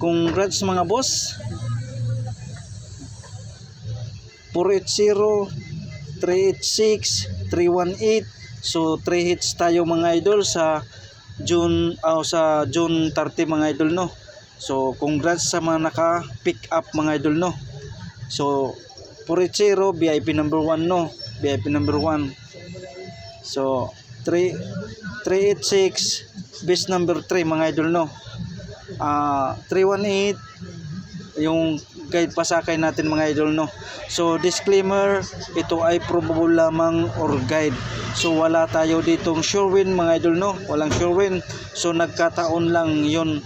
Congrats mga boss. 480, 386, 318. So 3 hits tayo mga idol sa June 30 mga idol no. So congrats sa mga naka-pick up mga idol no. So 480 VIP number 1 no. VIP number 1. So 386 base number 3 mga idol no. 318 yung guide pasakay natin mga idol no. So disclaimer, ito ay probable lamang or guide. So wala tayo ditong sure win mga idol no. Walang sure win. So nagkataon lang yun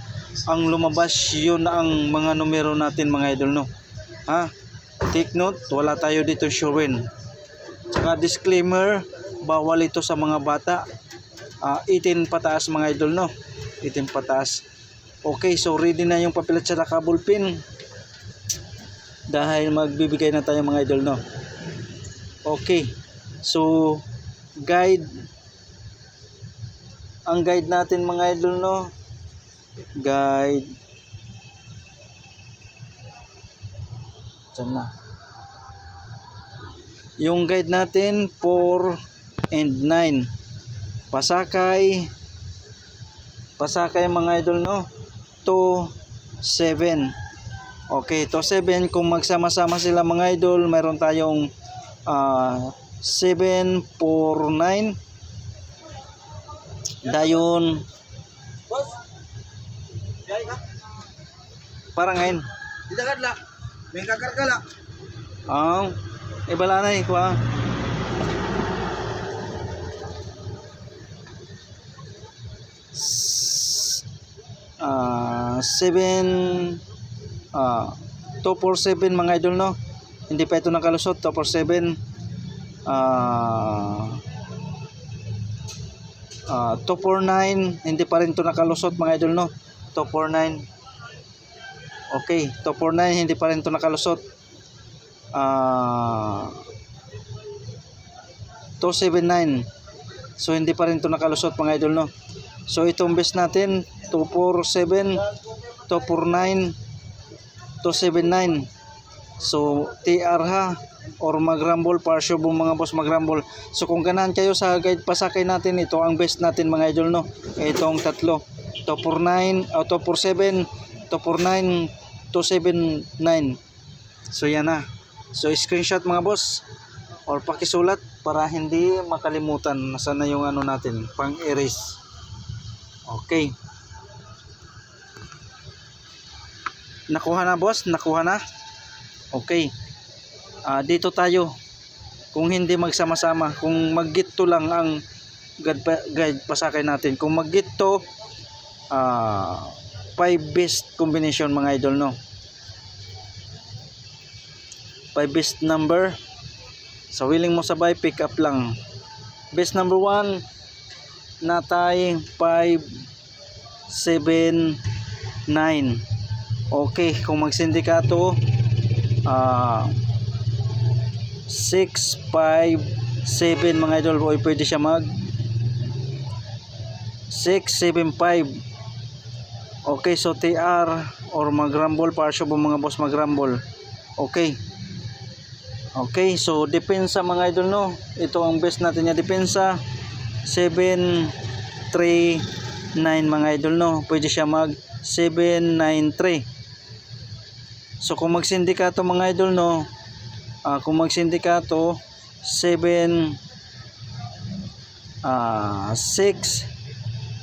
ang lumabas, yun ang mga numero natin mga idol no. Take note, wala tayo dito sure win. Saka disclaimer, bawal ito sa mga bata. 18 pataas mga idol no. 18 pataas. Okay, so ready na yung papel at saka ballpen. Dahil magbibigay na tayo mga idol no. Okay. So guide, ang guide natin mga idol no. Guide. Diyan na. Yung guide natin 4 and 9. Pasakay mga idol no. 2, 7. Okay, to 7 kung magsama-sama sila mga idol, mayroon tayong 7, 4, 9. Dayon. Boss. Yay ka. Parang ngayon. Didagad la. May kakarga la. Ibala na kuha. Ah, 7 247 mga idol no. Hindi pa ito nakalusot. 247 249 hindi pa rin ito nakalusot mga idol no. 249. Okay, 249 hindi pa rin ito nakalusot. 279. So hindi pa rin ito nakalusot mga idol no. So itong best natin 247, 249, 279. So TR ha or magrambol partial buong mga boss magrambol. So kung ganahan kayo sa guide pasakay natin, ito ang best natin mga idol no. Itong tatlo 249, 247, 249, 279. So yan na. So screenshot mga boss or pakisulat para hindi makalimutan nasaan na yung ano natin pang erase. Okay. Nakuha na boss, nakuha na. Okay. Dito tayo. Kung hindi magsama-sama, kung mag-git lang ang guide pasakay natin. Kung mag-git 5 best combination mga idol no. 5 best number. So willing mo sabay pick up lang. Best number 1 natay 5 7 9. Okay, kung magsindikato 6 5 7 mga idol, pwede siya mag 6 7 5. Okay, so TR or magrambol partial po mga boss magrambol. Okay. Okay, so depensa mga idol no. Ito ang best natin niya depensa 7 3 9 mga idol no. Pwede siya mag 7 9 3. So kung magsindikato mga idol no, kung magsindikato 7 6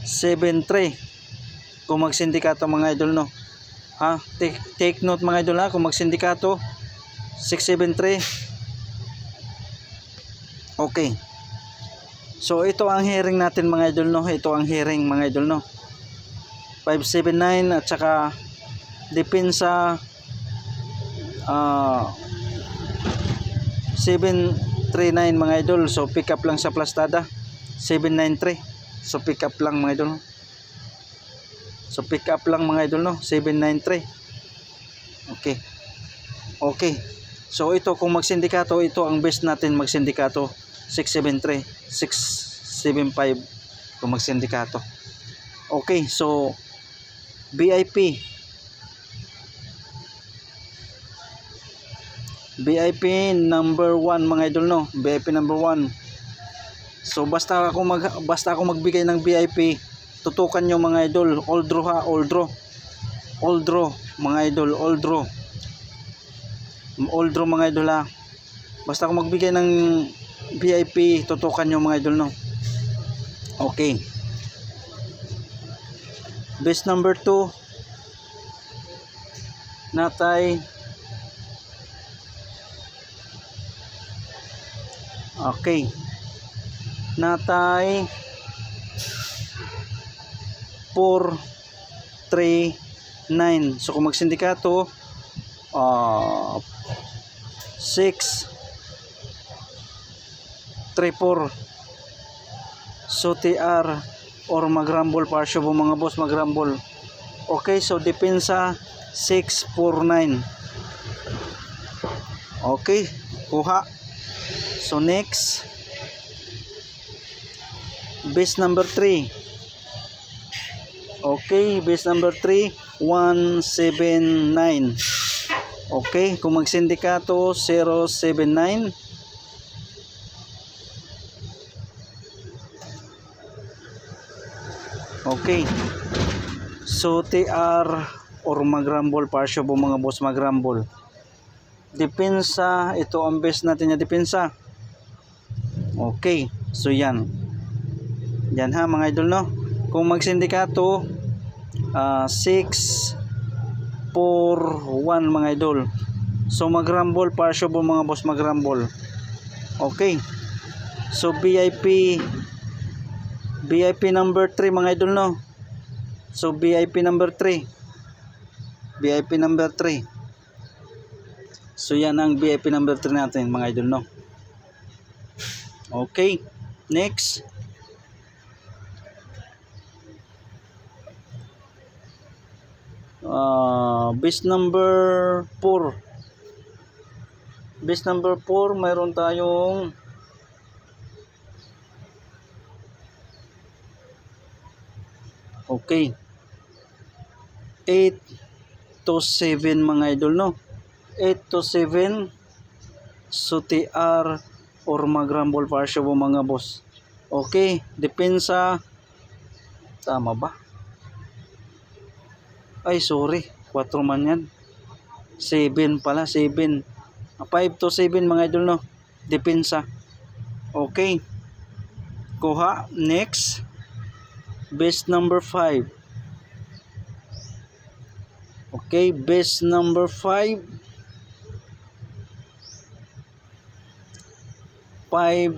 7 3. Kung magsindikato mga idol no. Take note mga idol kung magsindikato 673. Okay. So ito ang hearing natin mga idol no. Ito ang hearing mga idol no. 579 at saka depensa 739 mga idol. So pick up lang sa plastada 793. So pick up lang mga idol. So pick up lang mga idol no 793. Okay. Okay. So ito kung magsindikato, ito ang best natin magsindikato 673, 675 kung magsindikato. Okay, so VIP VIP number 1 mga idol no. VIP number 1. So basta ako magbigay ng VIP, tutukan nyo mga idol. All draw ha, all draw. All draw mga idol, all draw. All draw mga idol ha. Basta ako magbigay ng VIP, tutukan nyo mga idol no. Okay. Base number 2 natay okay natay 439. So kung magsindikato 634. So TR or magrambol partial po mga boss, magrambol. Okay, so depensa 649. Okay, kuha. So next, base number 3. Okay, base number 3 179. Okay, kung magsindikato 079. Okay, so TR or magrambol partial po mga boss, magrambol. Depensa, ito ang best natin na depensa. Okay, so yan ha mga idol no. Kung magsindikato 641 mga idol. So magrambol partial po mga boss, magrambol. Okay, so VIP number 3 mga idol no. So VIP number 3. VIP number 3. So yan ang VIP number 3 natin mga idol no. Okay, next. Base number 4. Base number 4 mayroon tayong okay 8 to 7 mga idol no. 8 to 7. So TR or magrambol partial po mga boss. Okay, depensa tama ba? Ay sorry, 4 man yan. 7 pala, 7. 5 to 7 mga idol no. Depensa. Okay, kuha. Next, base number 5. Okay, base number 5 5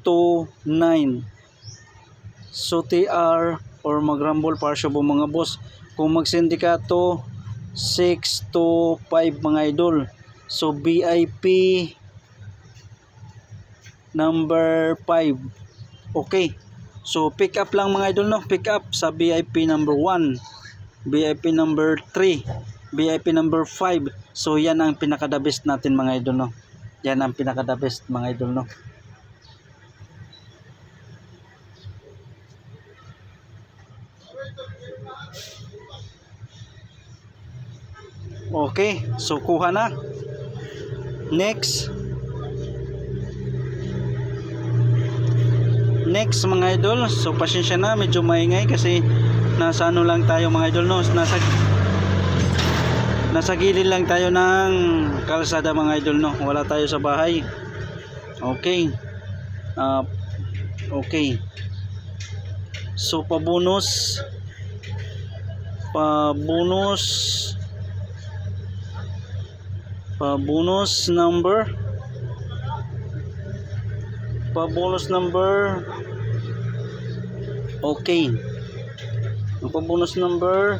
to 9. So TR or magrambol partial po mga boss. Kung magsindikato 6 to 5 mga idol. So VIP number 5. Okay, so pick up lang mga idol no. Pick up sa VIP number 1, VIP number 3, VIP number 5. So yan ang pinaka the best natin mga idol no. Yan ang pinaka the best mga idol no. Okay, so kuha na. Next mga idol. So pasensya na, medyo maingay kasi nasa ano lang tayo mga idol no. Nasa gilid lang tayo ng kalsada mga idol no. Wala tayo sa bahay. Okay. Okay. So pabonus number okay. Ang pabonus number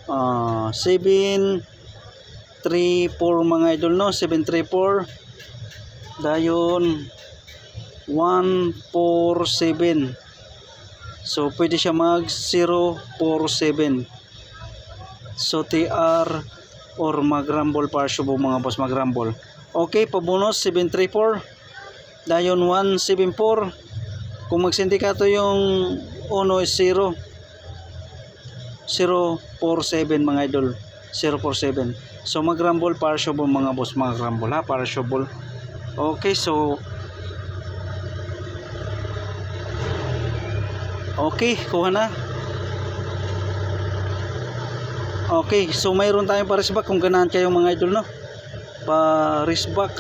ah 734 mga idol no. 734 dayon 147. So pwede siya mag 047. So TR or magrambol partial po mga boss, magrambol. Okay, pabonus 734 dayon 174 Kung magsindikato yung 1 is 0. 047 mga idol. 047. So mag-rumble para shuffle mga boss, mag-rumble ha, para shuffle. Okay, so okay, kuha na. Okay, so mayroon tayong pares back kung ganahan kayo mga idol, no? Pares back.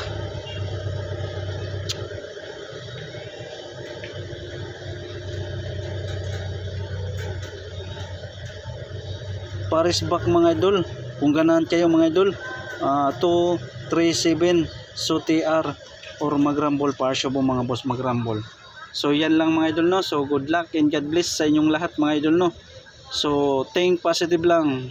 Pares back mga idol. Kung ganahan kayo mga idol, 237 so TR or mag-rumble para shuffle mga boss, mag-rumble. So yan lang mga idol, no? So good luck and God bless sa inyong lahat mga idol, no? So think positive lang.